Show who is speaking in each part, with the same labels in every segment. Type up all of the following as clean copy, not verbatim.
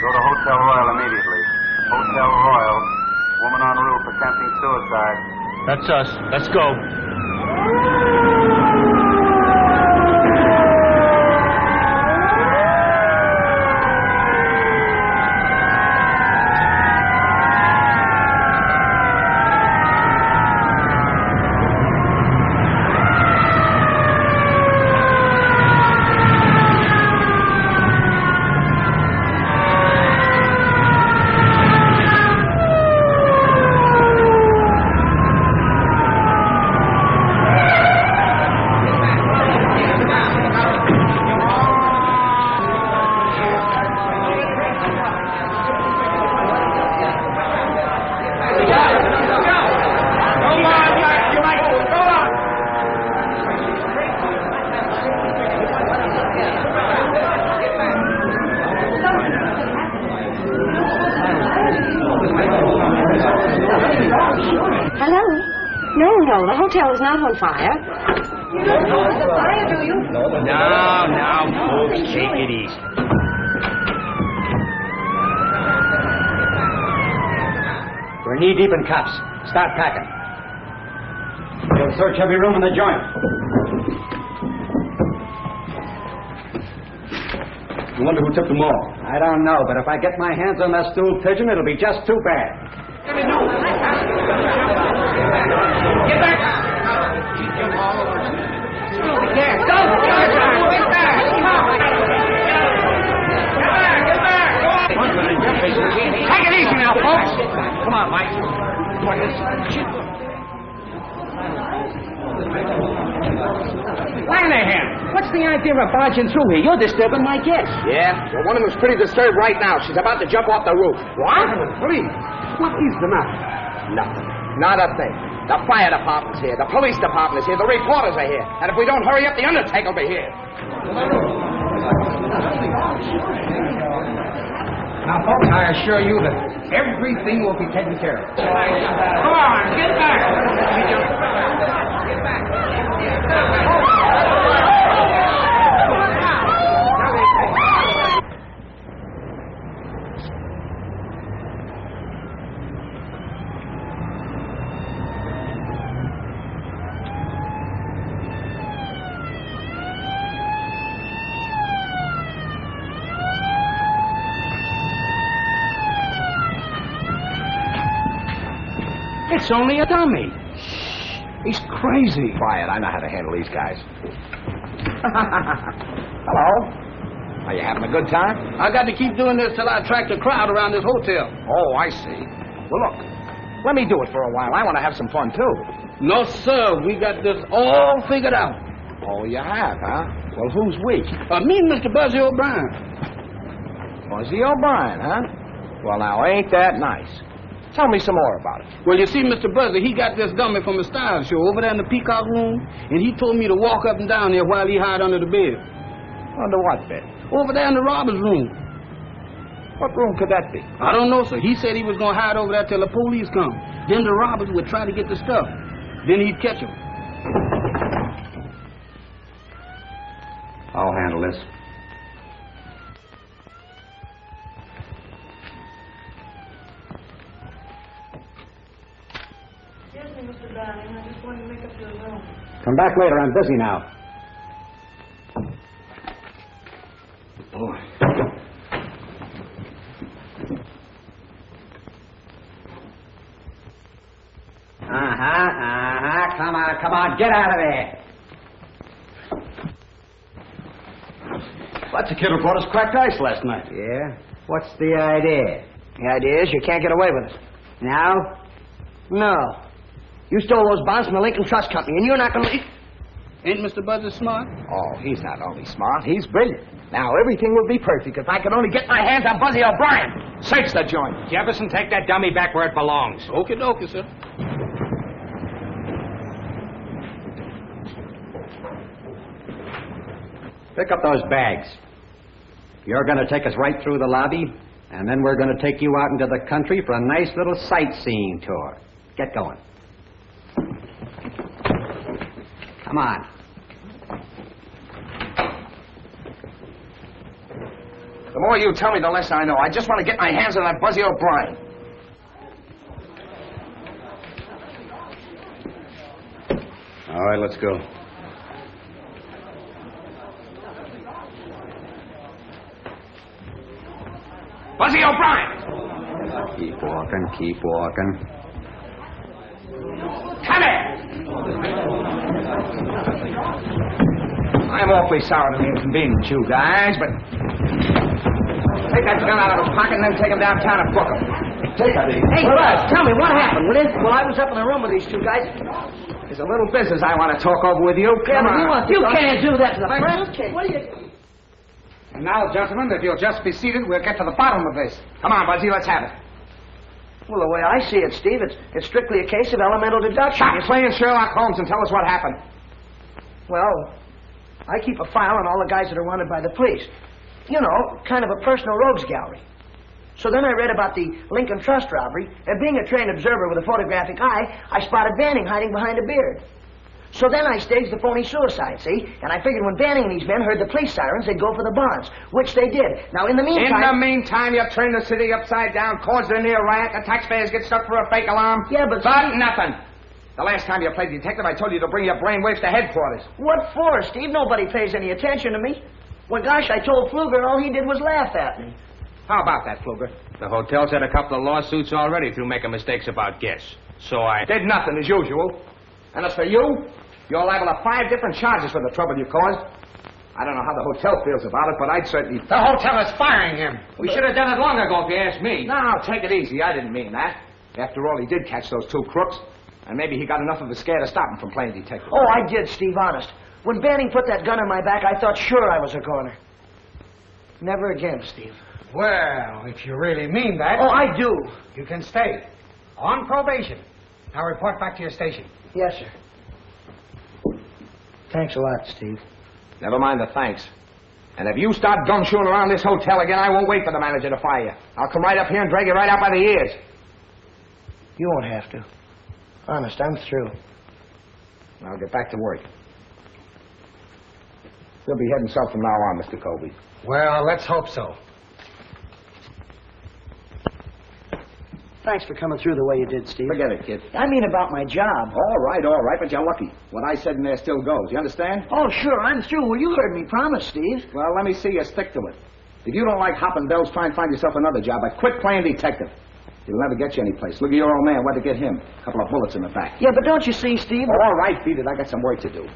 Speaker 1: Go to Hotel Royal immediately. Hotel Royal. Woman on roof attempting suicide.
Speaker 2: That's us. Let's go.
Speaker 3: The hotel is not on fire. You don't know it's a fire, do you?
Speaker 4: Now, folks, take it easy.
Speaker 5: We're knee-deep in cuffs. Start packing. We'll search every room in the joint.
Speaker 6: I wonder who took them all.
Speaker 5: I don't know, but if I get my hands on that stool pigeon, it'll be just too bad.
Speaker 4: Get back! Take it easy now, folks. Come on, Mike. Lanahan, what's the idea of barging through here? You're disturbing my guests.
Speaker 7: Yeah? Well, one of them's pretty disturbed right now. She's about to jump off the roof.
Speaker 4: What?
Speaker 6: Please. What is the matter?
Speaker 7: Nothing. Not a thing. The fire department's here. The police department is here. The reporters are here. And if we don't hurry up, the undertaker will be here.
Speaker 4: Now, folks, I assure you that everything will be taken care of. Come on, get back. Get back. It's only a dummy. He's crazy.
Speaker 7: Quiet. I know how to handle these guys. Hello. Are you having a good time?
Speaker 4: I got to keep doing this till I attract a crowd around this hotel.
Speaker 7: Oh, I see. Well, look. Let me do it for a while. I want to have some fun, too.
Speaker 4: No, sir. We got this all figured out.
Speaker 7: Oh, you have, huh? Well, who's we?
Speaker 4: Me and Mr. Buzzy O'Brien.
Speaker 7: Buzzy O'Brien, huh? Well, now, ain't that nice? Tell me some more about it.
Speaker 4: Well, you see, Mr. Buzzy, he got this dummy from the style show over there in the Peacock Room, and he told me to walk up and down there while he hide under the bed.
Speaker 7: Under what bed?
Speaker 4: Over there in the robber's room.
Speaker 7: What room could that be?
Speaker 4: I don't know, sir. He said he was going to hide over there till the police come. Then the robbers would try to get the stuff. Then he'd catch them.
Speaker 6: I'll handle this.
Speaker 3: Mr. Browning, I just wanted to make up your room.
Speaker 5: Come back later. I'm busy now.
Speaker 6: Boy.
Speaker 5: Come on. Get out of there.
Speaker 6: That's the kid who brought us cracked ice last night.
Speaker 5: Yeah? What's the idea?
Speaker 7: The idea is you can't get away with it.
Speaker 5: Now?
Speaker 7: No. You stole those bonds from the Lincoln Trust Company, and you're not going to...
Speaker 4: Ain't Mr. Buzzy smart?
Speaker 7: Oh, he's not only smart, he's brilliant. Now, everything will be perfect if I could only get my hands on Buzzy O'Brien. Search the joint.
Speaker 5: Jefferson, take that dummy back where it belongs.
Speaker 4: Okie dokie, sir.
Speaker 5: Pick up those bags. You're going to take us right through the lobby, and then we're going to take you out into the country for a nice little sightseeing tour. Get going. Come on.
Speaker 7: The more you tell me, the less I know. I just want to get my hands on that Buzzy O'Brien.
Speaker 6: All right, let's go.
Speaker 7: Buzzy O'Brien!
Speaker 5: Keep walking, keep walking.
Speaker 7: Come here! I'm awfully sorry to inconvenience you guys, but... Take that gun out of his pocket and then take him downtown and book him. Take it easy.
Speaker 8: Hey, Buzz, tell me, what happened, will you?
Speaker 7: Well, I was up in the room with these two guys. There's a little business I want to talk over with you. Come on.
Speaker 8: You can't do that to the press.
Speaker 7: What are you...
Speaker 4: And now, gentlemen, if you'll just be seated, we'll get to the bottom of this.
Speaker 7: Come on, Buzzy, let's have it.
Speaker 8: Well, the way I see it, Steve, it's strictly a case of elemental deduction.
Speaker 7: Stop playing Sherlock Holmes and tell us what happened.
Speaker 8: Well, I keep a file on all the guys that are wanted by the police. You know, kind of a personal rogues gallery. So then I read about the Lincoln Trust robbery, and being a trained observer with a photographic eye, I spotted Banning hiding behind a beard. So then I staged the phony suicide, see? And I figured when Banning and these men heard the police sirens, they'd go for the bonds, which they did. Now, in the meantime...
Speaker 7: you turned the city upside down, caused a near riot, the taxpayers get stuck for a fake alarm.
Speaker 8: Yeah, but...
Speaker 7: nothing. The last time you played detective, I told you to bring your brainwaves to headquarters.
Speaker 8: What for, Steve? Nobody pays any attention to me. Well, gosh, I told Pfluger all he did was laugh at me.
Speaker 7: How about that, Pfluger?
Speaker 2: The hotel's had a couple of lawsuits already through making mistakes about guests. So I...
Speaker 7: Did nothing, as usual. And as for you, you're liable to 5 different charges for the trouble you caused. I don't know how the hotel feels about it, but I'd certainly...
Speaker 4: The hotel is firing him. We should have done it long ago, if you ask me.
Speaker 7: No, take it easy. I didn't mean that. After all, he did catch those 2 crooks. And maybe he got enough of a scare to stop him from playing detective.
Speaker 8: Oh, I did, Steve, honest. When Banning put that gun on my back, I thought sure I was a goner. Never again, Steve.
Speaker 4: Well, if you really mean that...
Speaker 8: Oh, I do.
Speaker 4: You can stay. On probation. Now report back to your station.
Speaker 8: Yes, sir. Thanks a lot, Steve.
Speaker 7: Never mind the thanks. And if you start gumshoeing around this hotel again, I won't wait for the manager to fire you. I'll come right up here and drag you right out by the ears.
Speaker 8: You won't have to. Honest, I'm through.
Speaker 7: I'll get back to work. You'll be heading south from now on, Mr. Colby.
Speaker 4: Well, let's hope so.
Speaker 8: Thanks for coming through the way you did, Steve.
Speaker 7: Forget it, kid.
Speaker 8: I mean about my job.
Speaker 7: All right, but you're lucky. What I said in there still goes. You understand?
Speaker 8: Oh, sure, I'm through. Well, you heard me promise, Steve.
Speaker 7: Well, let me see you stick to it. If you don't like hopping bells, try and find yourself another job. But quit playing detective. It'll never get you any place. Look at your old man. What'd get him? A couple of bullets in the back.
Speaker 8: Yeah, but don't you see, Steve?
Speaker 7: All right, beat it. I got some work to do.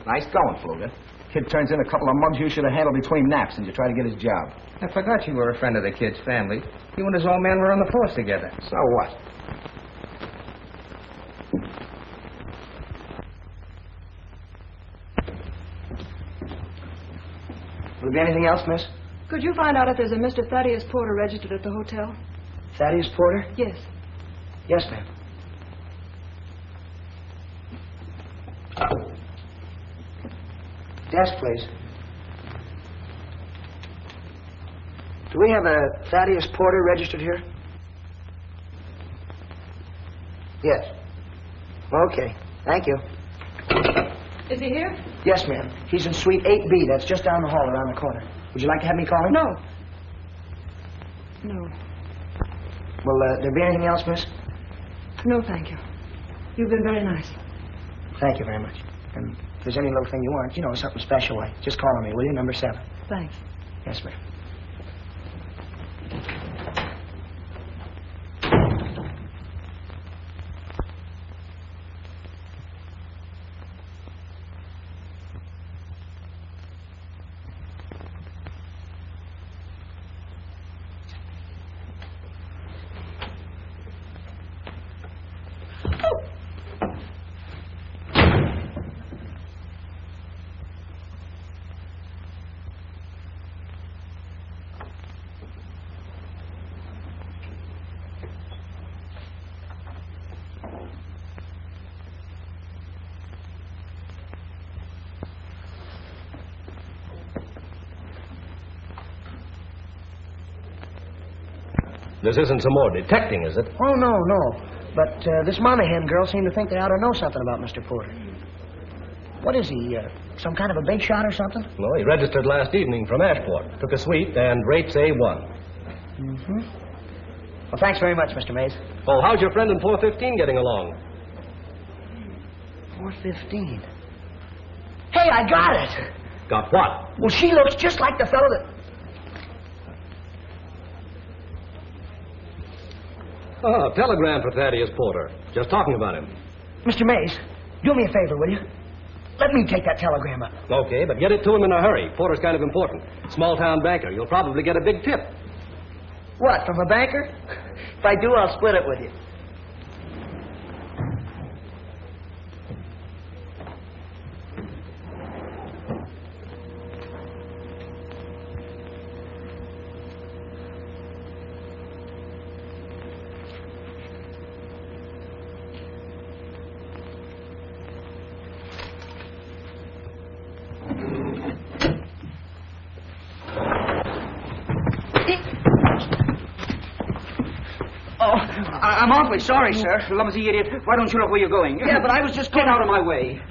Speaker 7: Nice going, Pfluger. Kid turns in a couple of mugs you should have handled between naps and you try to get his job.
Speaker 2: I forgot you were a friend of the kid's family. You and his old man were on the force together.
Speaker 7: So what?
Speaker 8: Will there be anything else, miss?
Speaker 9: Could you find out if there's a Mr. Thaddeus Porter registered at the hotel?
Speaker 8: Thaddeus Porter?
Speaker 9: Yes.
Speaker 8: Yes, ma'am. Desk, please. Do we have a Thaddeus Porter registered here? Yes. Okay. Thank you.
Speaker 9: Is he here?
Speaker 8: Yes, ma'am. He's in suite 8B. That's just down the hall around the corner. Would you like to have me call him?
Speaker 9: No. No.
Speaker 8: Will there be anything else, miss?
Speaker 9: No, thank you. You've been very nice.
Speaker 8: Thank you very much. And if there's any little thing you want, you know, something special like, just call on me, will you? Number 7.
Speaker 9: Thanks.
Speaker 8: Yes, ma'am.
Speaker 6: This isn't some more detecting, is it?
Speaker 8: Oh, no. But this Monahan girl seemed to think they ought to know something about Mr. Porter. What is he, some kind of a big shot or something?
Speaker 6: No, he registered last evening from Ashport. Took a suite and rates A1.
Speaker 8: Mm-hmm. Well, thanks very much, Mr. Mays.
Speaker 6: Oh, how's your friend in 415 getting along?
Speaker 8: 415. Hey, I got it!
Speaker 6: Got what?
Speaker 8: Well, she looks just like the fellow that...
Speaker 6: Oh, telegram for Thaddeus Porter. Just talking about him.
Speaker 8: Mr. Mays, do me a favor, will you? Let me take that telegram up.
Speaker 6: Okay, but get it to him in a hurry. Porter's kind of important. Small-town banker. You'll probably get a big tip.
Speaker 8: What, from a banker? If I do, I'll split it with you. I'm awfully sorry, sir.
Speaker 10: Clumsy idiot. Why don't you look where you're going?
Speaker 8: Yeah, but I was just
Speaker 10: Get out of my way.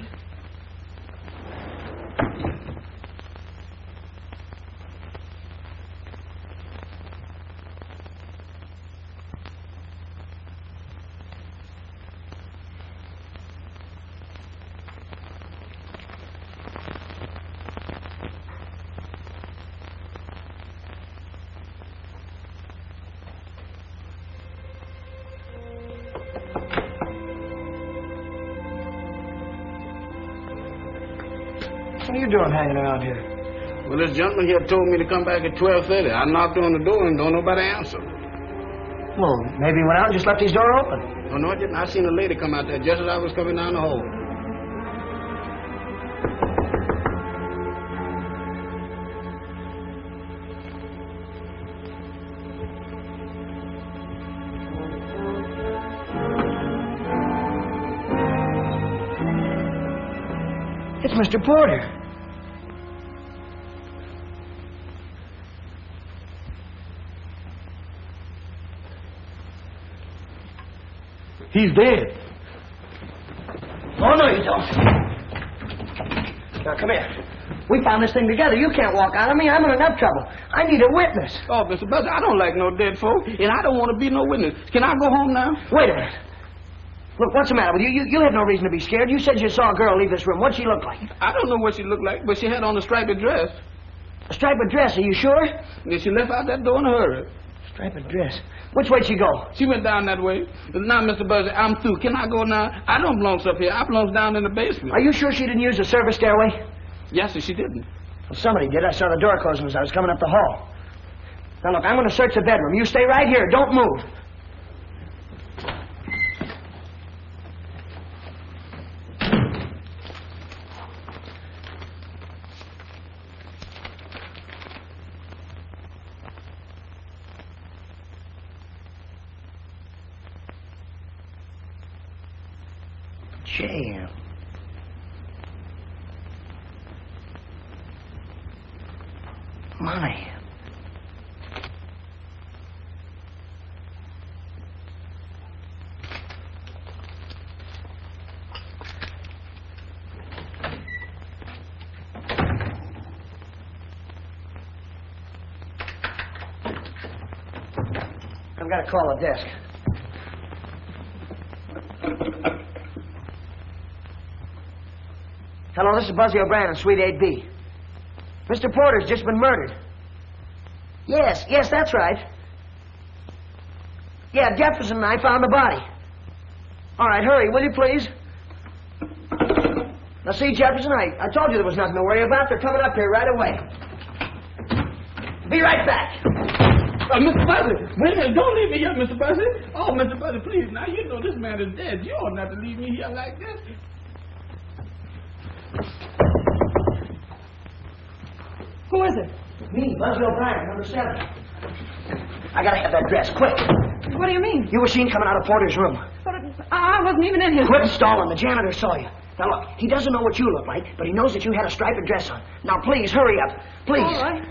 Speaker 8: What are you doing hanging around here?
Speaker 11: Well, this gentleman here told me to come back at 12:30. I knocked on the door and don't nobody answer.
Speaker 8: Well, maybe he went out and just left his door open.
Speaker 11: Oh, no, I didn't. I seen a lady come out there just as I was coming down the hall.
Speaker 8: It's Mr. Porter.
Speaker 11: He's dead.
Speaker 8: Oh, no, you don't. Now, come here. We found this thing together. You can't walk out on me. I'm in enough trouble. I need a witness.
Speaker 11: Oh, Mr. Buzzy, I don't like no dead folk, and I don't want to be no witness. Can I go home now?
Speaker 8: Wait a minute. Look, what's the matter with you? You have no reason to be scared. You said you saw a girl leave this room. What'd she look like?
Speaker 11: I don't know what she looked like, but she had on a striped dress.
Speaker 8: A striped dress, are you sure?
Speaker 11: And she left out that door in a hurry.
Speaker 8: Striped dress. Which way'd she go?
Speaker 11: She went down that way. Now, Mr. Buzzy, I'm through. Can I go now? I don't belong up here. I belong down in the basement.
Speaker 8: Are you sure she didn't use the service stairway?
Speaker 11: Yes, sir, she didn't.
Speaker 8: Well, somebody did. I saw the door closing as I was coming up the hall. Now, look, I'm going to search the bedroom. You stay right here. Don't move. Jam. Money. I've got to call the desk. Hello, this is Buzzy O'Brien in Suite 8B. Mr. Porter's just been murdered. Yes, that's right. Yeah, Jefferson and I found the body. All right, hurry, will you please? Now, see, Jefferson, I told you there was nothing to worry about. They're coming up here right away. Be right back.
Speaker 11: Mr. Buzzy, wait a minute. Don't leave me here, Mr. Buzzy. Oh, Mr. Buzzy, please. Now, you know this man is dead. You ought not to leave me here like this.
Speaker 8: Who is it? Me, Buzzy O'Brien, number 7. I gotta have that dress, quick.
Speaker 9: What do you mean?
Speaker 8: You were seen coming out of Porter's room.
Speaker 9: But I wasn't even in here.
Speaker 8: Quit stalling. The janitor saw you. Now, look, he doesn't know what you look like, but he knows that you had a striped dress on. Now, please, hurry up. Please.
Speaker 9: All right.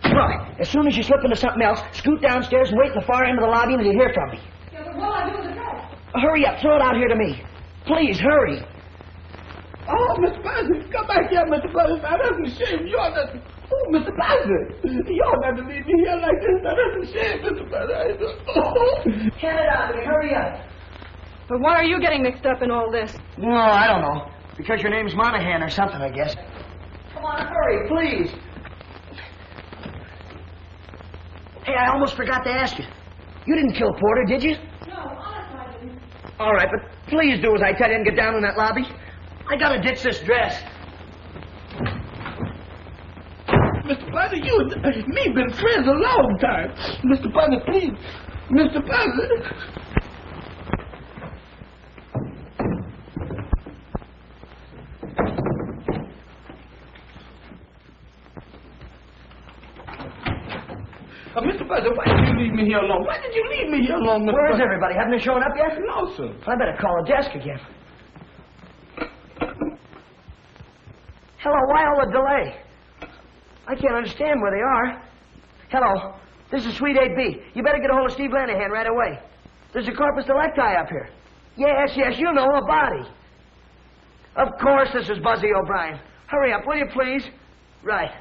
Speaker 8: Look, as soon as you slip into something else, scoot downstairs and wait at the far end of the lobby until you hear from me.
Speaker 9: Yeah, but what'll I do with the dress?
Speaker 8: Hurry up. Throw it out here to me. Please, hurry.
Speaker 11: Oh, Mr. Buzzy, come back here, Mr. Buzzy. Now, that's a shame. You ought not... Oh, Mr. Buzzy, you ought not to leave me here like this. Now, that's a shame, Mr. Buzzy. Oh.
Speaker 8: Hand it out to me. Hurry up.
Speaker 9: But why are you getting mixed up in all this?
Speaker 8: No, I don't know. Because your name's Monahan or something, I guess. Come on, hurry, please. Hey, I almost forgot to ask you. You didn't kill Porter, did you?
Speaker 9: No, honest, I didn't.
Speaker 8: All right, but please do as I tell you and get down in that lobby. I gotta ditch this dress.
Speaker 11: Mr. Buzzy, you and me been friends a long time. Mr. Buzzy, please. Mr. Buzzy. Mr. Buzzy, why did you leave me here alone? Why did you leave me here alone, Mr.
Speaker 8: Where is
Speaker 11: Buzzy?
Speaker 8: everybody? Haven't they shown up yet?
Speaker 11: No, sir.
Speaker 8: I better call the desk again. Hello, why all the delay? I can't understand where they are. Hello, this is Suite 8B. You better get a hold of Steve Lanahan right away. There's a corpus delicti up here. Yes, you know, a body. Of course, this is Buzzy O'Brien. Hurry up, will you, please? Right.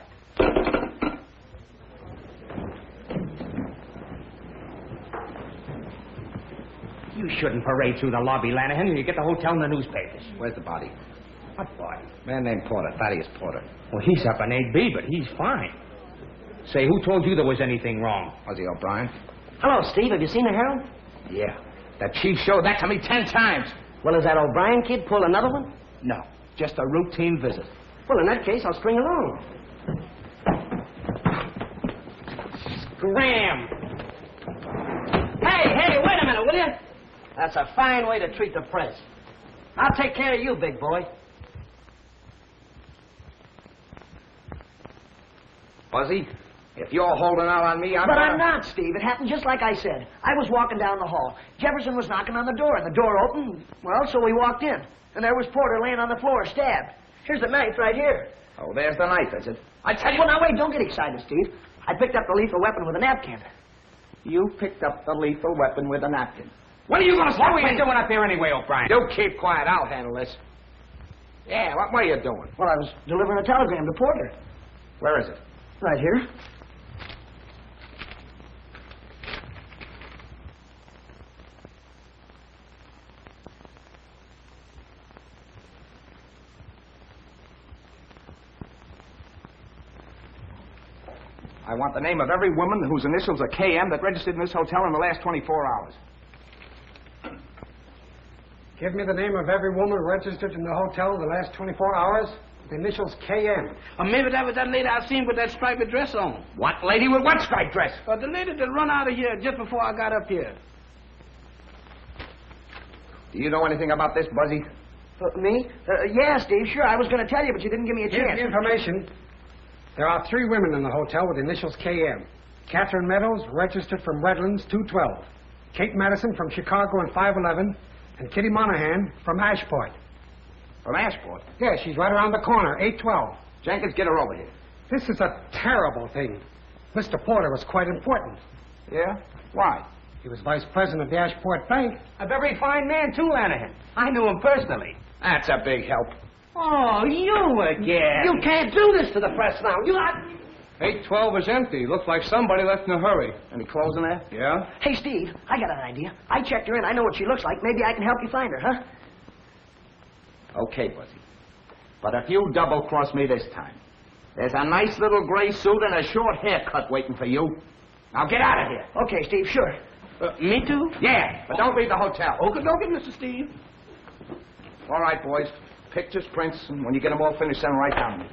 Speaker 2: You shouldn't parade through the lobby, Lanahan, and you get the hotel in the newspapers.
Speaker 5: Where's the body?
Speaker 2: What body?
Speaker 5: Man named Porter, Thaddeus Porter.
Speaker 2: Well, he's up in 8B, but he's fine. Say, who told you there was anything wrong?
Speaker 5: Buzzy O'Brien?
Speaker 8: Hello, Steve. Have you seen the Herald?
Speaker 2: Yeah. The chief showed that to me 10 times.
Speaker 8: Well, is that O'Brien kid pull another one?
Speaker 2: No, just a routine visit.
Speaker 8: Well, in that case, I'll string along.
Speaker 2: Scram!
Speaker 8: Hey, wait a minute, will you? That's a fine way to treat the press. I'll take care of you, big boy.
Speaker 7: Buzzy, if you're holding out on me, I'm
Speaker 8: not, Steve. It happened just like I said. I was walking down the hall. Jefferson was knocking on the door, and the door opened. Well, so we walked in. And there was Porter laying on the floor, stabbed. Here's the knife right here.
Speaker 7: Oh, there's the knife, is it?
Speaker 8: I tell you... Well, now, wait, don't get excited, Steve. I picked up the lethal weapon with a napkin.
Speaker 7: You picked up the lethal weapon with a napkin.
Speaker 2: When are you going to stop? What are you doing up here anyway, O'Brien?
Speaker 7: You keep quiet. I'll handle this. Yeah, what are you doing?
Speaker 8: Well, I was delivering a telegram to Porter.
Speaker 7: Where is it?
Speaker 8: Right here.
Speaker 7: I want the name of every woman whose initials are KM that registered in this hotel in the last 24 hours.
Speaker 12: Give me the name of every woman registered in the hotel in the last 24 hours. The initials KM.
Speaker 11: Or maybe that was that lady I seen with that striped dress on.
Speaker 2: What lady with what striped dress?
Speaker 11: The lady that run out of here just before I got up here.
Speaker 7: Do you know anything about this, Buzzy?
Speaker 8: Me? Yeah, Steve, sure. I was going to tell you, but you didn't give me a chance.
Speaker 12: Here's the information. There are 3 women in the hotel with initials KM. Catherine Meadows, registered from Redlands, 212. Kate Madison from Chicago and 511. And Kitty Monahan from Ashport.
Speaker 7: From Ashport?
Speaker 12: Yeah, she's right around the corner, 812.
Speaker 7: Jenkins, get her over here.
Speaker 12: This is a terrible thing. Mr. Porter was quite important.
Speaker 7: Yeah? Why?
Speaker 12: He was vice president of the Ashport Bank.
Speaker 2: A very fine man, too, Lanahan. I knew him personally.
Speaker 7: That's a big help.
Speaker 2: Oh, you again.
Speaker 8: You can't do this to the press now.
Speaker 4: 812 is empty. Looks like somebody left in a hurry.
Speaker 7: Any clothes in there?
Speaker 4: Yeah?
Speaker 8: Hey, Steve, I got an idea. I checked her in. I know what she looks like. Maybe I can help you find her, huh?
Speaker 7: Okay, Buzzy. But if you double-cross me this time, there's a nice little gray suit and a short haircut waiting for you. Now get out of here.
Speaker 8: Okay, Steve, sure.
Speaker 11: Me too?
Speaker 7: Yeah, but don't leave the hotel.
Speaker 11: Okay, Mr. Steve.
Speaker 7: All right, boys. Pictures, prints, and when you get them all finished, send them right down to me.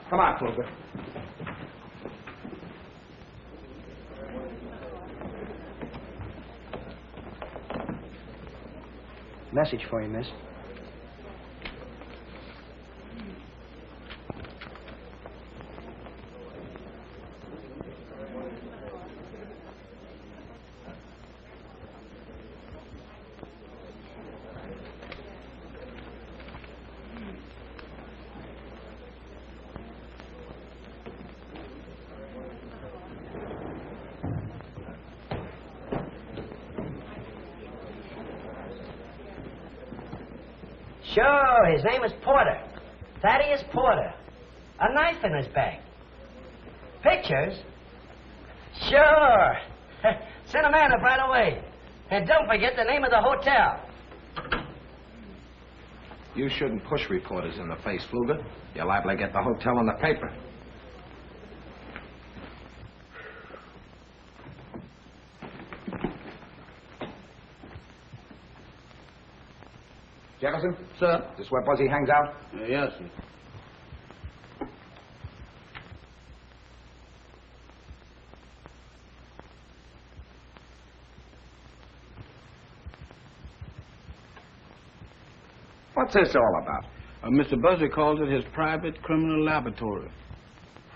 Speaker 7: Come on, Kruger.
Speaker 8: Message for you, miss.
Speaker 13: Sure, his name is Porter. Thaddeus Porter. A knife in his bag. Pictures? Sure. Send a man up right away. And don't forget the name of the hotel.
Speaker 7: You shouldn't push reporters in the face, Fluger. You're liable to get the hotel in the paper. Jefferson?
Speaker 11: Sir?
Speaker 7: Is this where Buzzy hangs out?
Speaker 11: Yes, sir.
Speaker 7: What's this all about?
Speaker 11: Mr. Buzzy calls it his private criminal laboratory.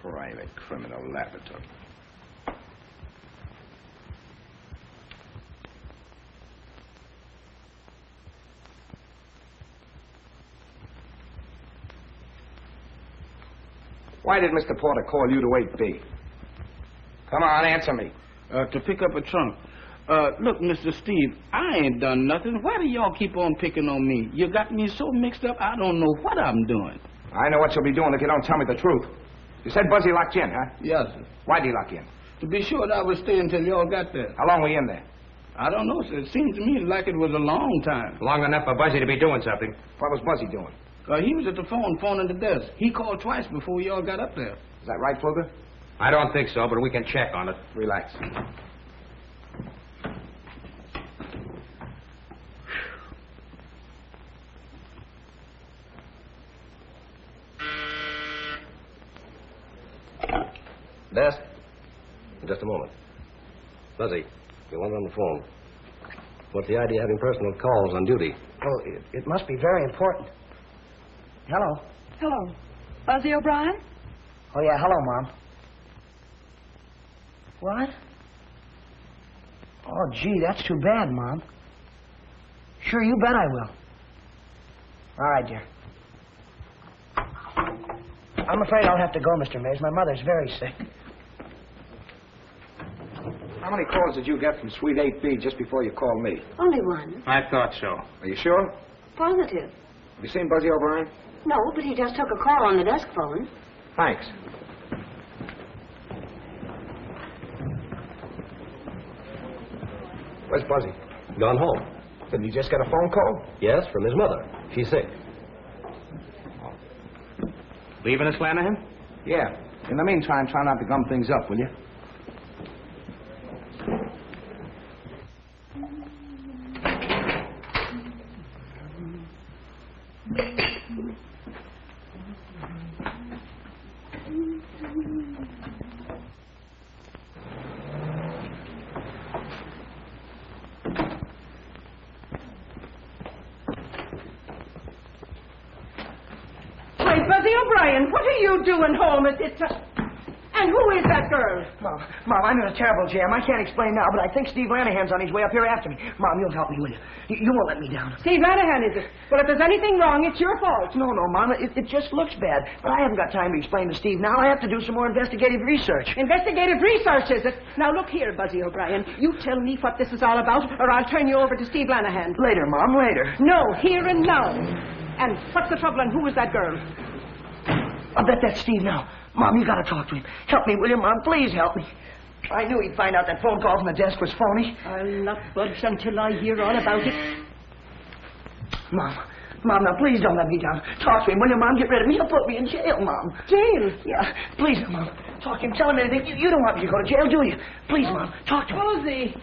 Speaker 7: Private criminal laboratory. Why did Mr. Porter call you to 8B? Come on, answer me.
Speaker 11: To pick up a trunk. Look, Mr. Steve, I ain't done nothing. Why do y'all keep on picking on me? You got me so mixed up, I don't know what I'm doing.
Speaker 7: I know what you'll be doing if you don't tell me the truth. You said Buzzy locked you in, huh?
Speaker 11: Yes, sir.
Speaker 7: Why'd he lock you in?
Speaker 11: To be sure that I would stay until y'all got there.
Speaker 7: How long were you in there?
Speaker 11: I don't know, sir. It seems to me like it was a long time.
Speaker 2: Long enough for Buzzy to be doing something.
Speaker 7: What was Buzzy doing?
Speaker 11: He was at the phone, phoning the desk. He called twice before y'all got up there.
Speaker 7: Is that right, Fluger?
Speaker 2: I don't think so, but we can check on it.
Speaker 7: Relax.
Speaker 6: Desk? Just a moment. Buzzy, you want on the phone. What's the idea of having personal calls on duty?
Speaker 8: Oh, it must be very important. Hello.
Speaker 9: Hello. Buzzy O'Brien?
Speaker 8: Oh, yeah, hello, Mom. What? Oh, gee, that's too bad, Mom. Sure, you bet I will. All right, dear. I'm afraid I'll have to go, Mr. Mays. My mother's very sick.
Speaker 7: How many calls did you get from Suite 8B just before you called me?
Speaker 3: Only one.
Speaker 2: I thought so.
Speaker 7: Are you sure?
Speaker 3: Positive.
Speaker 7: Have you seen Buzzy O'Brien?
Speaker 3: No, but he just took a call on the desk phone.
Speaker 7: Thanks. Where's Buzzy?
Speaker 6: Gone home.
Speaker 7: Didn't he just get a phone call?
Speaker 6: Yes, from his mother. She's sick.
Speaker 2: Leaving us, Lanahan?
Speaker 7: Yeah. In the meantime, try not to gum things up, will you?
Speaker 14: Buzzy O'Brien, what are you doing home at this time? And who is that girl?
Speaker 8: Mom, I'm in a terrible jam. I can't explain now, but I think Steve Lanahan's on his way up here after me. Mom, you'll help me, will you? You won't let me down.
Speaker 14: Steve Lanahan, is it? Well, if there's anything wrong, it's your fault.
Speaker 8: No, Mom, it just looks bad. But I haven't got time to explain to Steve now. I have to do some more investigative research.
Speaker 14: Investigative research, is it? Now, look here, Buzzy O'Brien. You tell me what this is all about, or I'll turn you over to Steve Lanahan.
Speaker 8: Later, Mom, later.
Speaker 14: No, here and now. And what's the trouble, and who is that girl?
Speaker 8: I'll bet that's Steve now. Mom, you gotta talk to him. Help me, will you, Mom? Please help me. I knew he'd find out that phone call from the desk was phony.
Speaker 14: I'll not budge until I hear all about it.
Speaker 8: Mom, now please don't let me down. Talk to him, will you, Mom? Get rid of me. He'll put me in jail, Mom.
Speaker 14: Jail?
Speaker 8: Yeah, please, Mom. Talk to him. Tell him anything. You don't want me to go to jail, do you? Please, Mom. Talk to him.
Speaker 14: Buzzy.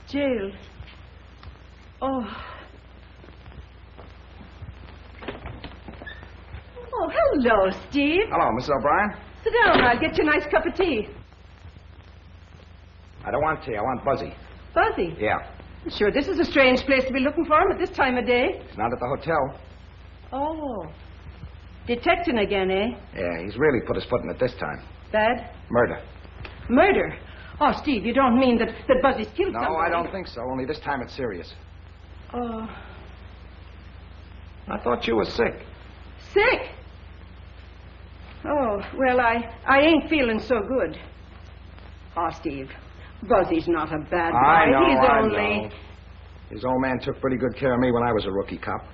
Speaker 14: Jail. Oh. Oh, hello, Steve.
Speaker 7: Hello, Mrs. O'Brien.
Speaker 14: Sit down. I'll get you a nice cup of tea.
Speaker 7: I don't want tea. I want Buzzy.
Speaker 14: Buzzy?
Speaker 7: Yeah.
Speaker 14: Sure, this is a strange place to be looking for him at this time of day.
Speaker 7: He's not at the hotel.
Speaker 14: Oh. Detecting again, eh?
Speaker 7: Yeah, he's really put his foot in it this time.
Speaker 14: Bad?
Speaker 7: Murder.
Speaker 14: Murder? Oh, Steve, you don't mean that Buzzy's killed somebody?
Speaker 7: No, I don't think so. Only this time it's serious.
Speaker 14: Oh.
Speaker 7: I thought you were sick.
Speaker 14: Sick? Oh, well, I ain't feeling so good. Oh, Steve, Buzzy's not a bad boy.
Speaker 7: I know,
Speaker 14: He's
Speaker 7: I
Speaker 14: only...
Speaker 7: know.
Speaker 4: His old man took pretty good care of me when I was a rookie cop.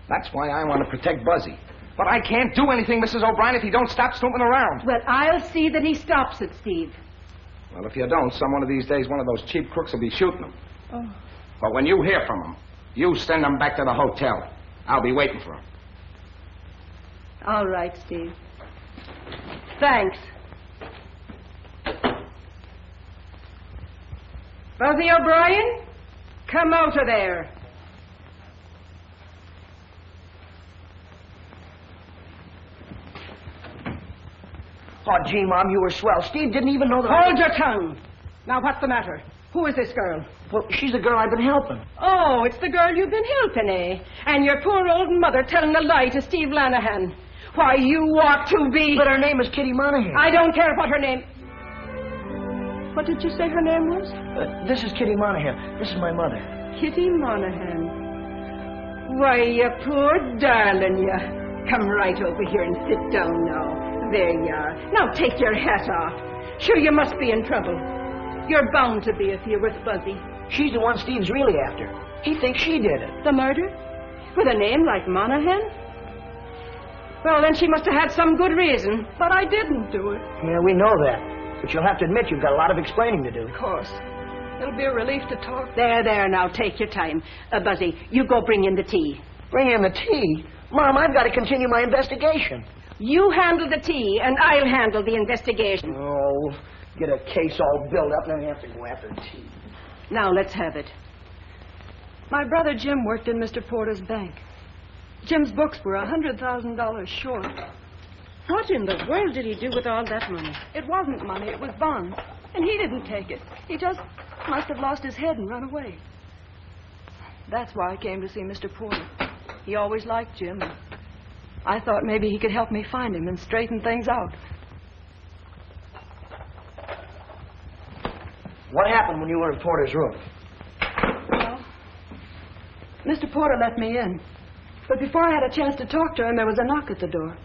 Speaker 4: That's why I want to protect Buzzy.
Speaker 7: But I can't do anything, Mrs. O'Brien, if he don't stop snooping around.
Speaker 3: Well, I'll see that he stops it, Steve.
Speaker 4: Well, if you don't, some one of these days, one of those cheap crooks will be shooting him.
Speaker 3: Oh.
Speaker 7: But when you hear from him, you send him back to the hotel. I'll be waiting for him.
Speaker 3: All right, Steve. Thanks. Buzzy O'Brien, come out of there.
Speaker 8: Oh, gee, Mom, you were swell. Steve didn't even know that.
Speaker 14: Hold your tongue. Now, what's the matter? Who is this girl?
Speaker 8: Well, she's the girl I've been helping.
Speaker 14: Oh, it's the girl you've been helping, eh? And your poor old mother telling a lie to Steve Lanahan. Why, you ought to be...
Speaker 8: But her name is Kitty Monahan.
Speaker 14: I don't care what her name... What did you say her name was?
Speaker 8: This is Kitty Monahan. This is my mother.
Speaker 14: Kitty Monahan. Why, you poor darling, you. Come right over here and sit down now. There you are. Now take your hat off. Sure, you must be in trouble. You're bound to be if you're with Buzzy.
Speaker 8: She's the one Steve's really after. He thinks she did it.
Speaker 14: The murder? With a name like Monahan? Well, then she must have had some good reason. But I didn't do it.
Speaker 8: Yeah, we know that. But you'll have to admit you've got a lot of explaining to do.
Speaker 14: Of course. It'll be a relief to talk.
Speaker 3: There, now, take your time. Buzzy, you go bring in the tea.
Speaker 8: Bring in the tea? Mom, I've got to continue my investigation.
Speaker 3: You handle the tea, and I'll handle the investigation.
Speaker 8: Oh, get a case all built up, and then have to go after tea.
Speaker 3: Now, let's have it.
Speaker 9: My brother Jim worked in Mr. Porter's bank. Jim's books were $100,000 short.
Speaker 3: What in the world did he do with all that money?
Speaker 9: It wasn't money, it was bonds. And he didn't take it. He just must have lost his head and run away. That's why I came to see Mr. Porter. He always liked Jim. And I thought maybe he could help me find him and straighten things out.
Speaker 8: What happened when you were in Porter's room?
Speaker 9: Well, Mr. Porter let me in. But before I had a chance to talk to him, there was a knock at the door.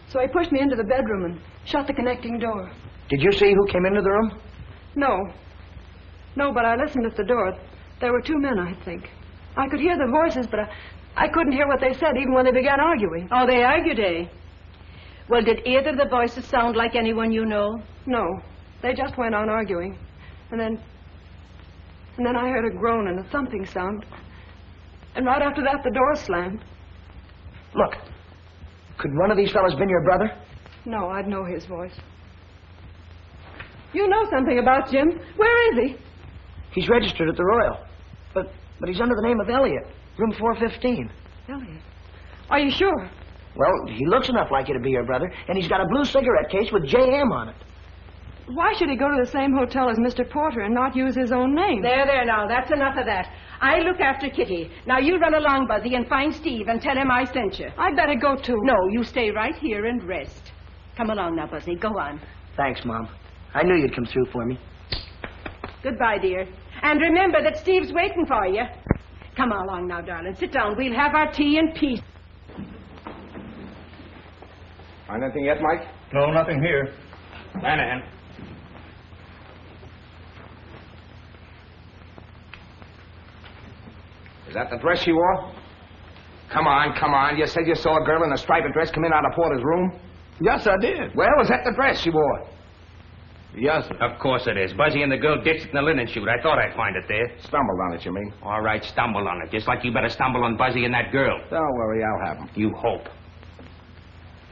Speaker 9: So he pushed me into the bedroom and shut the connecting door.
Speaker 8: Did you see who came into the room?
Speaker 9: No, but I listened at the door. There were two men, I think. I could hear the voices, but I couldn't hear what they said even when they began arguing.
Speaker 3: Oh, they argued, eh? Well, did either of the voices sound like anyone you know?
Speaker 9: No, they just went on arguing. And then I heard a groan and a thumping sound. And right after that, the door slammed.
Speaker 8: Look, could one of these fellas been your brother?
Speaker 9: No, I'd know his voice. You know something about Jim. Where is he?
Speaker 8: He's registered at the Royal. But he's under the name of Elliot, room 415.
Speaker 9: Elliot? Are you sure?
Speaker 8: Well, he looks enough like you to be your brother, and he's got a blue cigarette case with J.M. on it.
Speaker 9: Why should he go to the same hotel as Mr. Porter and not use his own name?
Speaker 3: There, now, that's enough of that. I look after Kitty. Now, you run along, Buzzy, and find Steve and tell him I sent you.
Speaker 9: I'd better go, too.
Speaker 3: No, you stay right here and rest. Come along now, Buzzy. Go on.
Speaker 8: Thanks, Mom. I knew you'd come through for me.
Speaker 3: Goodbye, dear. And remember that Steve's waiting for you. Come along now, darling. Sit down. We'll have our tea in peace.
Speaker 4: Find anything yet, Mike?
Speaker 2: No, nothing here. Lanahan.
Speaker 7: Is that the dress she wore? Come on. You said you saw a girl in a striped dress come in out of Porter's room?
Speaker 11: Yes, I did.
Speaker 7: Well, is that the dress she wore?
Speaker 11: Yes, sir.
Speaker 2: Of course it is. Buzzy and the girl ditched it in the linen chute. I thought I'd find it there.
Speaker 7: Stumbled on it, you mean?
Speaker 2: All right, stumble on it. Just like you better stumble on Buzzy and that girl.
Speaker 7: Don't worry, I'll have them.
Speaker 2: You hope.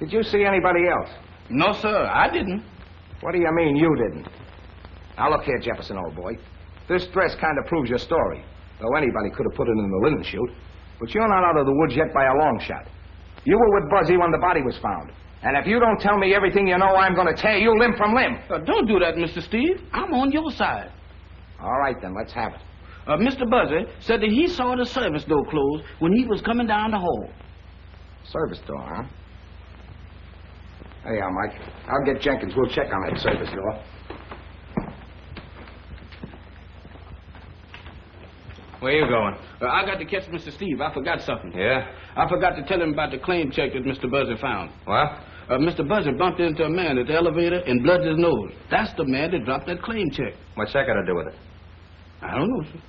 Speaker 7: Did you see anybody else?
Speaker 11: No, sir, I didn't.
Speaker 7: What do you mean you didn't? Now, look here, Jefferson, old boy. This dress kind of proves your story. Though anybody could have put it in the linen chute. But you're not out of the woods yet by a long shot. You were with Buzzy when the body was found. And if you don't tell me everything you know, I'm going to tear you limb from limb.
Speaker 11: Don't do that, Mr. Steve. I'm on your side.
Speaker 7: All right, then. Let's have it.
Speaker 11: Mr. Buzzy said that he saw the service door closed when he was coming down the hall.
Speaker 7: Service door, huh? Hey, Mike. I'll get Jenkins. We'll check on that service door.
Speaker 2: Where you going?
Speaker 11: I got to catch Mr. Steve. I forgot something.
Speaker 2: Yeah?
Speaker 11: I forgot to tell him about the claim check that Mr. Buzzy found.
Speaker 2: What?
Speaker 11: Mr. Buzzy bumped into a man at the elevator and bludgeoned his nose. That's the man that dropped that claim check.
Speaker 2: What's that got to do with it?
Speaker 11: I don't know, sir.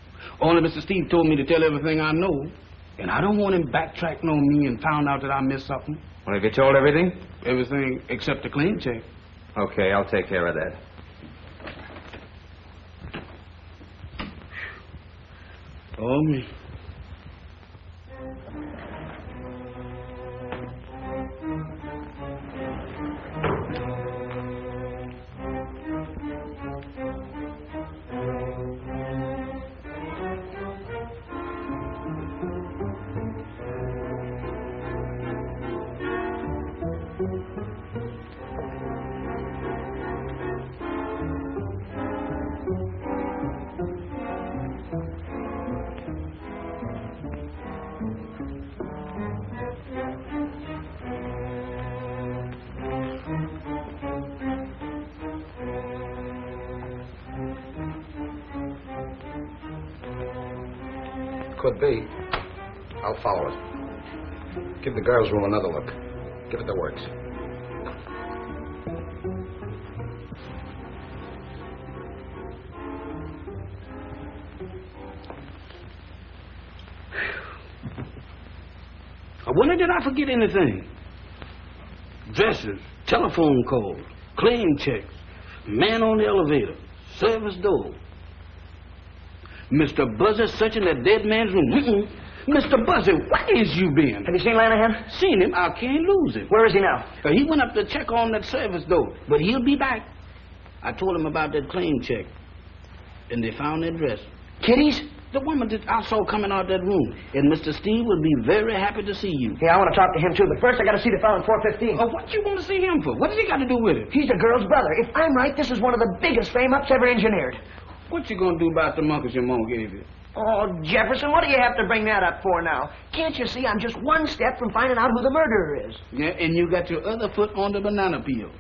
Speaker 11: Only Mr. Steve told me to tell everything I know. And I don't want him backtracking on me and found out that I missed something.
Speaker 7: Well, have you told everything?
Speaker 11: Everything except the claim check.
Speaker 7: Okay, I'll take care of that.
Speaker 11: Oh, me.
Speaker 7: Could be. I'll follow it. Give the girls' room another look. Give it the works.
Speaker 11: I wonder did I forget anything? Dresses, telephone calls, claim checks, man on the elevator, service door. Mr. Buzzy searching that dead man's room. Mr. Buzzy, where is you been?
Speaker 8: Have you seen Lanahan?
Speaker 11: Seen him. I can't lose him.
Speaker 8: Where is he now?
Speaker 11: He went up to check on that service door, but he'll be back. I told him about that claim check, and they found that dress.
Speaker 8: Kitty's?
Speaker 11: The woman that I saw coming out that room. And Mr. Steve will be very happy to see you.
Speaker 8: Yeah, I want to talk to him, too, but first I got to see the fellow in 415.
Speaker 11: Oh, what you want to see him for? What does he got to do with it?
Speaker 8: He's the girl's brother. If I'm right, this is one of the biggest frame-ups ever engineered.
Speaker 11: What you gonna do about the monkeys your mom gave you?
Speaker 8: Oh, Jefferson, what do you have to bring that up for now? Can't you see I'm just one step from finding out who the murderer is?
Speaker 11: Yeah, and you got your other foot on the banana peel.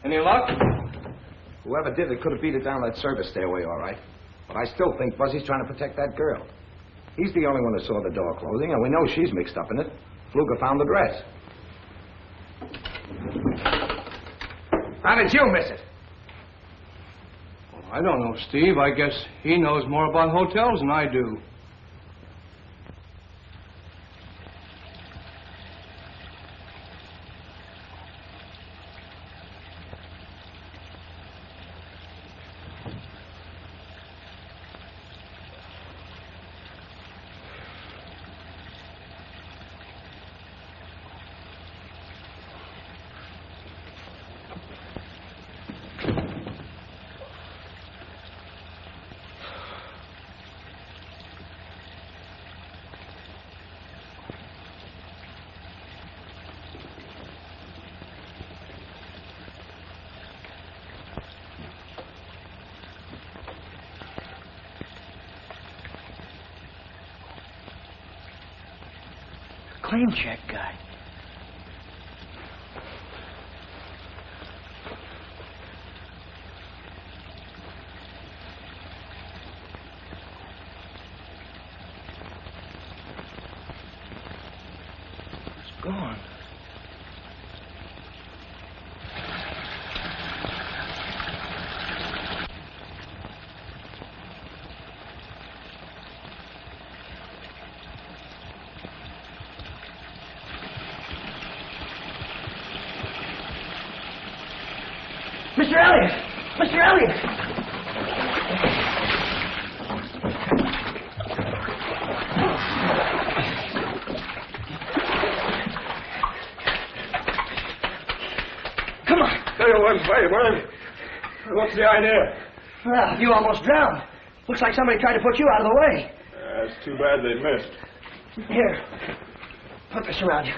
Speaker 7: Any luck? Whoever did it could have beat it down that service stairway, all right. But I still think Buzzy's trying to protect that girl. He's the only one who saw the door closing, and we know she's mixed up in it. Fluger found the dress. How did you miss it?
Speaker 15: Well, I don't know, Steve. I guess he knows more about hotels than I do.
Speaker 8: Claim check guy. It's gone. Mr. Elliot! Mr. Elliot! Come on.
Speaker 15: What's the idea?
Speaker 8: Well, you almost drowned. Looks like somebody tried to put you out of the way.
Speaker 15: It's too bad they missed.
Speaker 8: Here. Put this around you.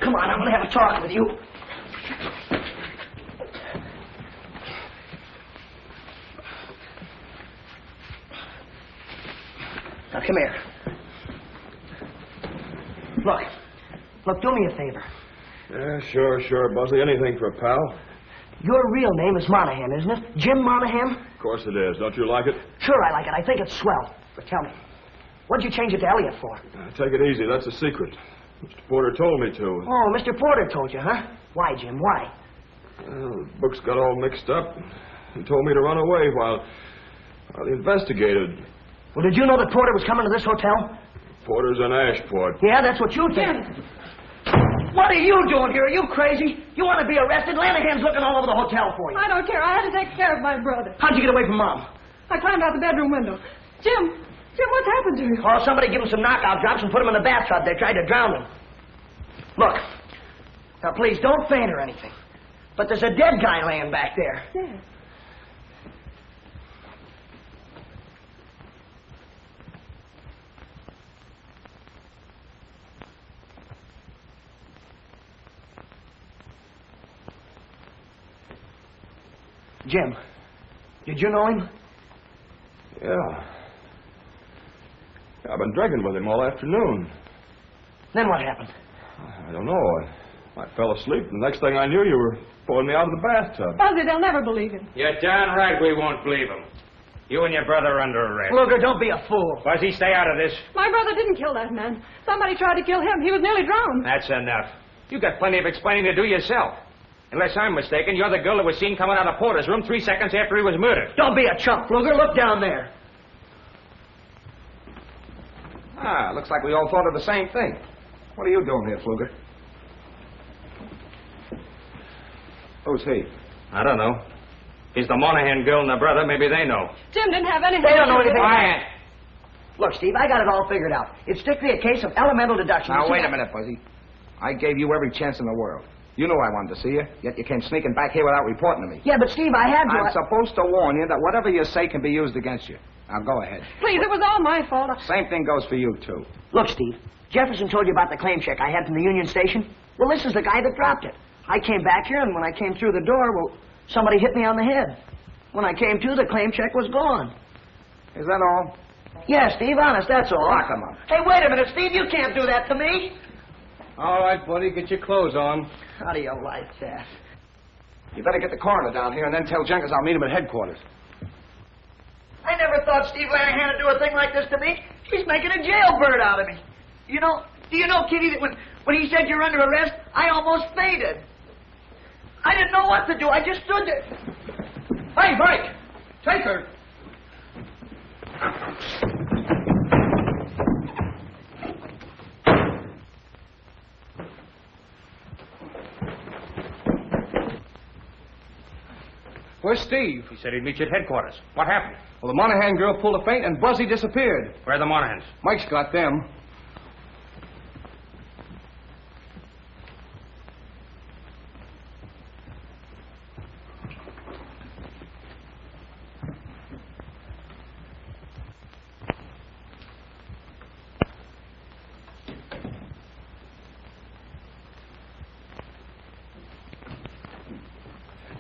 Speaker 8: Come on, I'm going to have a talk with you. come here. Look, do me a favor.
Speaker 16: Yeah, sure, Buzzy. Anything for a pal.
Speaker 8: Your real name is Monahan, isn't it? Jim Monahan?
Speaker 16: Of course it is. Don't you like it?
Speaker 8: Sure, I like it. I think it's swell. But tell me, what'd you change it to Elliot for?
Speaker 16: Take it easy. That's a secret. Mr. Porter told me to.
Speaker 8: Oh, Mr. Porter told you, huh? Why, Jim? Why?
Speaker 16: Well, the books got all mixed up. He told me to run away while he investigated.
Speaker 8: Well, did you know that Porter was coming to this hotel?
Speaker 16: Porter's in Ashport.
Speaker 8: Yeah, that's what you think. What are you doing here? Are you crazy? You want to be arrested? Lanahan's looking all over the hotel for you.
Speaker 9: I don't care. I had to take care of my brother.
Speaker 8: How'd you get away from Mom?
Speaker 9: I climbed out the bedroom window. Jim, what's happened to you?
Speaker 8: Oh, somebody give him some knockout drops and put him in the bathtub. They tried to drown him. Look, now please don't faint or anything. But there's a dead guy laying back there.
Speaker 9: Yes.
Speaker 8: Jim, did you know him?
Speaker 16: Yeah. I've been drinking with him all afternoon.
Speaker 8: Then what happened?
Speaker 16: I don't know. I fell asleep. The next thing I knew, you were pulling me out of the bathtub.
Speaker 9: Buzzy, they'll never believe him.
Speaker 2: You're darn right we won't believe him. You and your brother are under arrest.
Speaker 8: Luger, don't be a fool.
Speaker 2: Buzzy, stay out of this.
Speaker 9: My brother didn't kill that man. Somebody tried to kill him. He was nearly drowned.
Speaker 2: That's enough. You got plenty of explaining to do yourself. Unless I'm mistaken, you're the girl that was seen coming out of Porter's room 3 seconds after he was murdered.
Speaker 8: Don't be a chump, Luger. Look down there.
Speaker 7: Looks like we all thought of the same thing. What are you doing here, Fluger? Who's he?
Speaker 2: I don't know. He's the Monahan girl and the brother. Maybe they know.
Speaker 9: Jim didn't have anything.
Speaker 8: They don't know anything.
Speaker 2: Quiet.
Speaker 8: Look, Steve, I got it all figured out. It's strictly a case of elemental deduction.
Speaker 7: Now, wait a minute, Buzzy. I gave you every chance in the world. You knew I wanted to see you, yet you came sneaking back here without reporting to me.
Speaker 8: Yeah, but Steve, I had to.
Speaker 7: I'm supposed to warn you that whatever you say can be used against you. Now, go ahead.
Speaker 9: Please, it was all my fault.
Speaker 7: Same thing goes for you, too.
Speaker 8: Look, Steve, Jefferson told you about the claim check I had from the Union Station. Well, this is the guy that dropped it. I came back here, and when I came through the door, well, somebody hit me on the head. When I came to, the claim check was gone.
Speaker 7: Is that all?
Speaker 8: Yeah, Steve, honest, that's all.
Speaker 7: Lock him up.
Speaker 8: Hey, wait a minute, Steve, you can't do that to me.
Speaker 15: All right, buddy, get your clothes on.
Speaker 8: How do you like that?
Speaker 7: You better get the coroner down here and then tell Jenkins I'll meet him at headquarters.
Speaker 8: I never thought Steve Lanahan would do a thing like this to me. He's making a jailbird out of me. Do you know, Kitty, that when he said you're under arrest, I almost fainted. I didn't know what to do. I just stood there.
Speaker 7: Hey, Mike! Take her!
Speaker 15: Where's Steve?
Speaker 2: He said he'd meet you at headquarters. What happened?
Speaker 15: Well, the Monahan girl pulled a feint and Buzzy disappeared.
Speaker 2: Where are the Monahans?
Speaker 15: Mike's got them.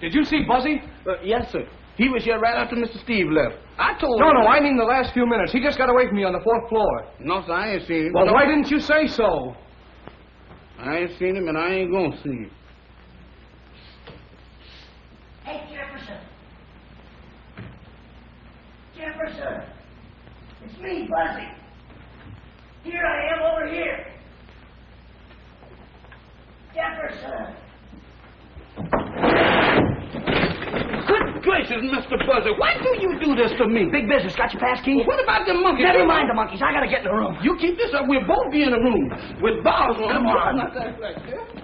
Speaker 15: Did you see Buzzy?
Speaker 11: Yes, sir. He was here right after Mr. Steve left. I told
Speaker 15: No,
Speaker 11: him.
Speaker 15: I mean the last few minutes. He just got away from me on the 4th floor.
Speaker 11: No, sir, I ain't seen him.
Speaker 15: Well, why didn't you say so?
Speaker 11: I ain't seen him, and I ain't gonna see him.
Speaker 8: Hey, Jefferson. Jefferson. It's me, Buzzy. Here I am over here. Jefferson.
Speaker 11: Good gracious, Mr. Buzzy, why do you do this to me?
Speaker 8: Big business. Got your pass key?
Speaker 11: Well, what about the monkeys?
Speaker 8: Never mind the monkeys. I gotta get in the room.
Speaker 11: You keep this up. We'll both be in the room with bars on.
Speaker 8: Come on.
Speaker 11: Not that like that.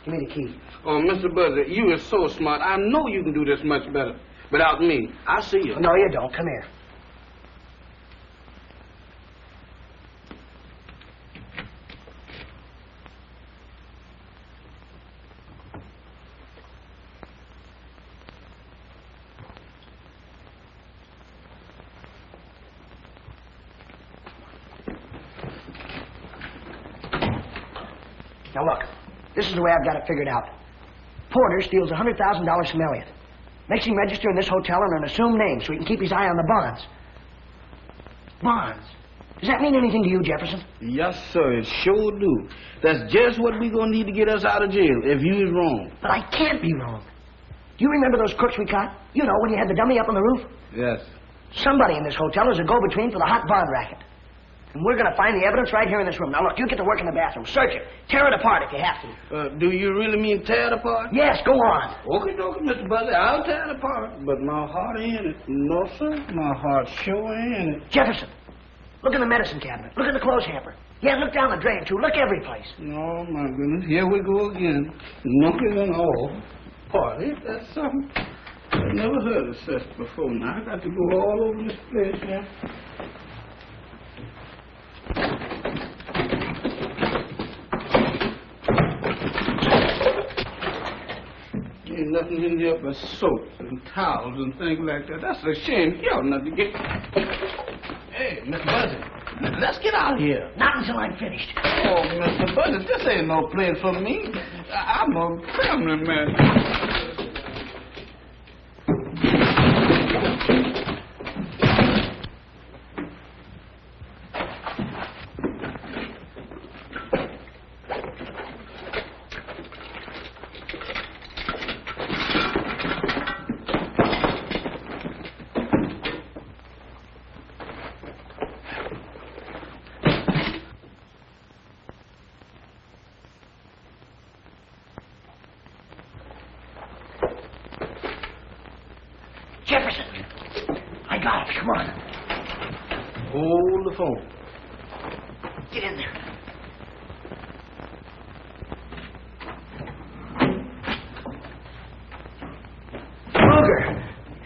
Speaker 8: Give me the key.
Speaker 11: Oh, Mr. Buzzy, you are so smart. I know you can do this much better without me. I see you.
Speaker 8: No, you don't. Come here. Now, look. This is the way I've got it figured out. Porter steals $100,000 from Elliot. Makes him register in this hotel under an assumed name so he can keep his eye on the bonds. Bonds? Does that mean anything to you, Jefferson?
Speaker 11: Yes, sir, it sure do. That's just what we're gonna need to get us out of jail if you is wrong.
Speaker 8: But I can't be wrong. Do you remember those crooks we caught? You know, when you had the dummy up on the roof?
Speaker 11: Yes.
Speaker 8: Somebody in this hotel is a go-between for the hot bond racket. And we're gonna find the evidence right here in this room. Now, look, you get to work in the bathroom. Search it. Tear it apart if you have to.
Speaker 11: Do you really mean tear it apart?
Speaker 8: Yes, go on.
Speaker 11: Okay, Mr. Buzzy, I'll tear it apart. But my heart ain't in it. No, sir, my heart sure ain't in it.
Speaker 8: Jefferson, look in the medicine cabinet. Look in the clothes hamper. Yeah, look down the drain, too. Look every place.
Speaker 11: Oh, my goodness. Here we go again. Looking and all. Party, that's something. I've never heard of such before. Now, I got to go all over this place now. Ain't nothing in here but soaps and towels and things like that. That's a shame. You ought not to get... Hey, Mr. Buzzy, let's get out of here.
Speaker 8: Not until I'm finished.
Speaker 11: Oh, Mr. Buzzy, this ain't no place for me. I'm a family man.
Speaker 8: Jefferson! I got it. Come on.
Speaker 11: Hold the phone.
Speaker 8: Get in there. Kruger,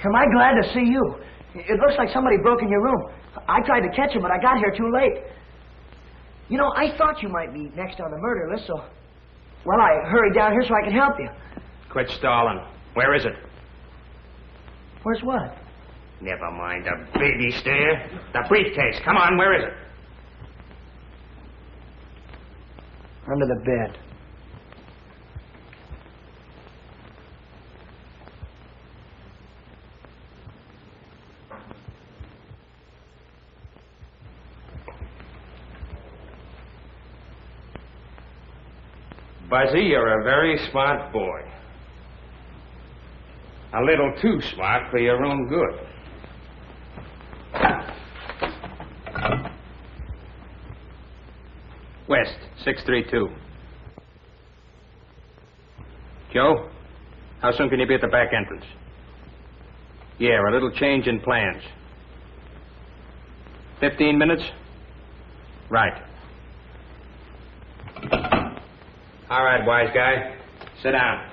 Speaker 8: am I glad to see you? It looks like somebody broke in your room. I tried to catch him, but I got here too late. You know, I thought you might be next on the murder list, so... Well, I hurried down here so I could help you.
Speaker 2: Quit stalling. Where is it?
Speaker 8: Where's what?
Speaker 2: Never mind the baby stare. The briefcase. Come on, where is it?
Speaker 8: Under the bed.
Speaker 2: Buzzy, you're a very smart boy. A little too smart for your own good. West, 632. Joe, how soon can you be at the back entrance? Yeah, a little change in plans. 15 minutes? Right. All right, wise guy. Sit down.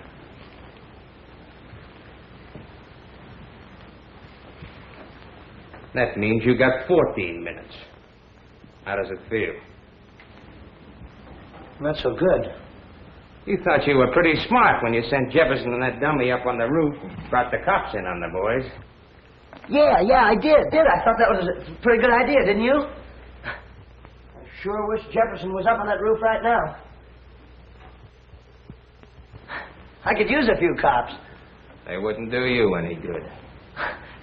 Speaker 2: That means you got 14 minutes. How does it feel?
Speaker 8: Not so good.
Speaker 2: You thought you were pretty smart when you sent Jefferson and that dummy up on the roof and brought the cops in on the boys.
Speaker 8: Yeah, I did. I thought that was a pretty good idea, didn't you? I sure wish Jefferson was up on that roof right now. I could use a few cops.
Speaker 2: They wouldn't do you any good.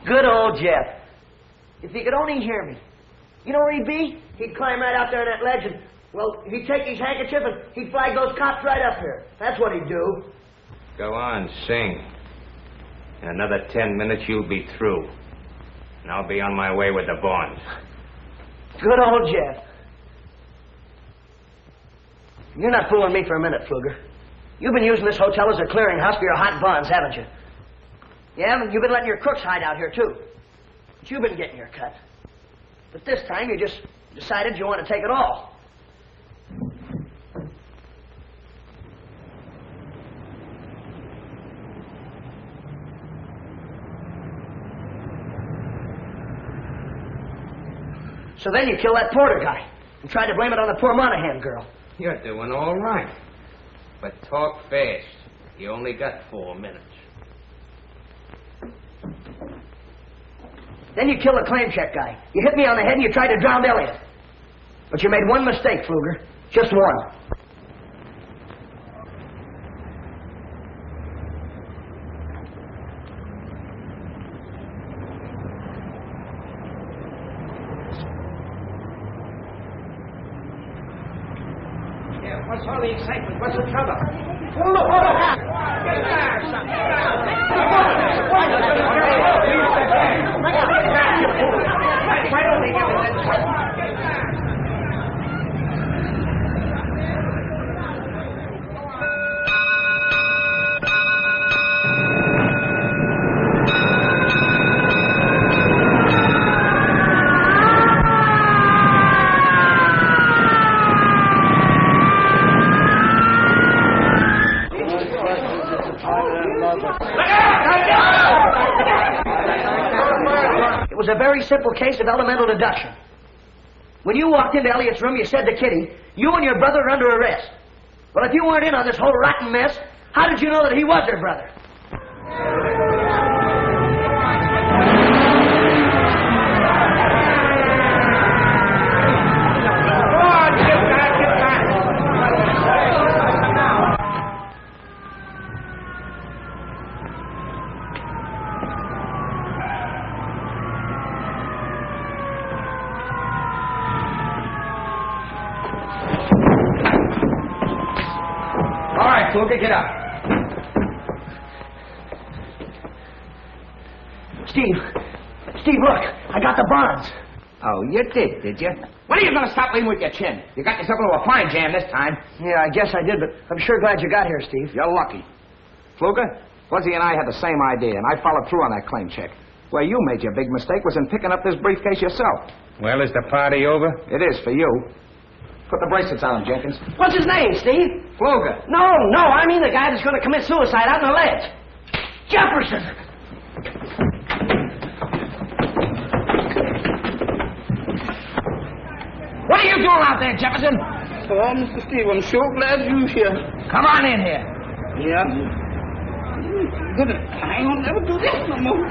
Speaker 8: Good old Jeff. If he could only hear me. You know where he'd be? He'd climb right out there in that ledge and, well, he'd take his handkerchief and he'd flag those cops right up here. That's what he'd do.
Speaker 2: Go on, sing. In another 10 minutes, you'll be through. And I'll be on my way with the bonds.
Speaker 8: Good old Jeff. You're not fooling me for a minute, Pfluger. You've been using this hotel as a clearinghouse for your hot bonds, haven't you? Yeah, you've been letting your crooks hide out here, too. But you've been getting your cut. But this time, you just decided you want to take it all. So then you kill that Porter guy and tried to blame it on the poor Monahan girl.
Speaker 2: You're doing all right. But talk fast. You only got 4 minutes.
Speaker 8: Then you kill the claim check guy. You hit me on the head and you tried to drown Elliot. But you made one mistake, Pfluger. Just one.
Speaker 4: What's all the excitement? What's the trouble? Hold on. Get back, son. Get back. Why don't they give it that?
Speaker 8: It was a very simple case of elemental deduction. When you walked into Elliot's room, you said to Kitty, you and your brother are under arrest. Well, if you weren't in on this whole rotten mess, how did you know that he was her brother?
Speaker 4: Fluka, get up.
Speaker 8: Steve, look, I got the bonds.
Speaker 7: Oh, you did you? When are you going to stop leaning with your chin? You got yourself into a fine jam this time.
Speaker 8: Yeah, I guess I did, but I'm sure glad you got here, Steve.
Speaker 7: You're lucky. Fluka, Buzzy and I had the same idea, and I followed through on that claim check. Where you made your big mistake was in picking up this briefcase yourself.
Speaker 2: Well, is the party over?
Speaker 7: It is for you. Put the bracelets on him, Jenkins.
Speaker 8: What's his name, Steve?
Speaker 7: Fluka.
Speaker 8: No, I mean the guy that's going to commit suicide out on the ledge. Jefferson!
Speaker 7: What are you doing out there, Jefferson?
Speaker 11: Oh, Mr. Steve, I'm sure glad you're here.
Speaker 7: Come on in here.
Speaker 11: Yeah? Good. I ain't gonna never do this no more.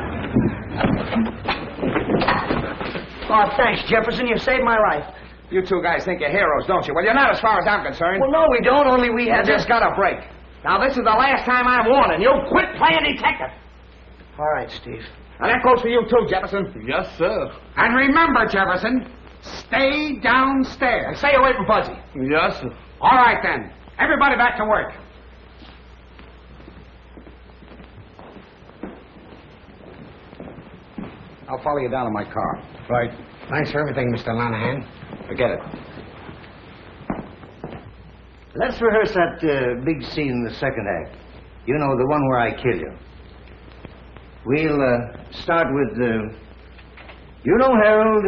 Speaker 8: Oh, thanks, Jefferson. You saved my life.
Speaker 7: You two guys think you're heroes, don't you? Well, you're not as far as I'm concerned.
Speaker 8: Well, no, we don't. Only we have...
Speaker 7: You just got a break. Now, this is the last time I'm warning you. Quit playing detective.
Speaker 8: All right, Steve.
Speaker 7: And that goes for you, too, Jefferson.
Speaker 11: Yes, sir.
Speaker 4: And remember, Jefferson, stay downstairs.
Speaker 7: And stay away from Buzzy.
Speaker 11: Yes, sir.
Speaker 4: All right, then. Everybody back to work.
Speaker 7: I'll follow you down in my car.
Speaker 12: Right. Thanks for everything, Mr. Monahan.
Speaker 7: Forget it.
Speaker 17: Let's rehearse that big scene in the second act. You know, the one where I kill you. We'll start with, you know, Harold.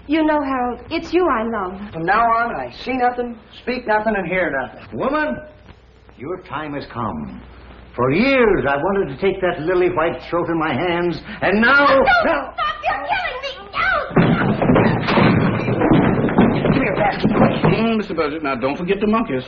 Speaker 18: You know, Harold, it's you I love.
Speaker 8: From now on, I see nothing, speak nothing, and hear nothing.
Speaker 17: Woman, your time has come. For years, I wanted to take that lily white throat in my hands, and now...
Speaker 18: Stop! You're killing me! No!
Speaker 8: Come here, Basket, quick.
Speaker 11: Mr. Buzzy, now don't forget the monkeys.